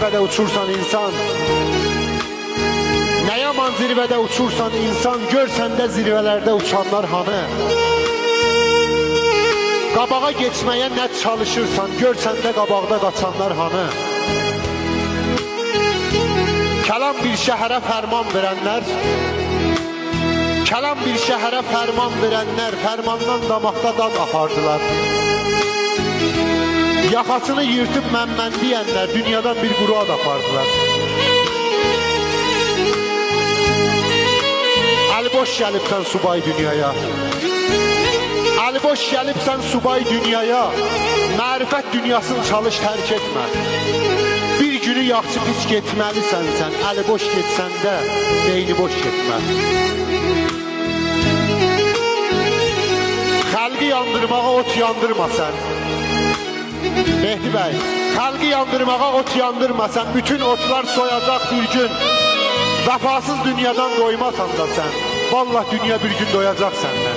zirvədə uçursan insan, nə yaman zirvədə uçursan insan, gör səndə zirvələrdə uçanlar hanı? Qabağa geçməyə nə çalışırsan, gör səndə qabaqda qaçanlar hanı? Kəlam bir şəhərə fərman verənlər, kəlam bir şəhərə fərman verənlər, fərmandan damaqda dad apardılar. Yaxasını yırtıp mən deyənlər, dünyadan bir quru ad apardılar. Əliboş gəlibsən subay dünyaya, əliboş gəlibsən subay dünyaya, mərifət dünyasını çalış tərk etmə. Bir günü yaxşı pis getməlisən sən, əliboş getsən də beyni boş getmə. Xəlqi yandırmağa ot yandırma sən. Mehdi bəy, xalqı yandırmağa ot yandırmasan, bütün otlar soyacaq bir gün. Vəfasız dünyadan doymasan da sən, vallahi dünya bir gün doyacaq səndən.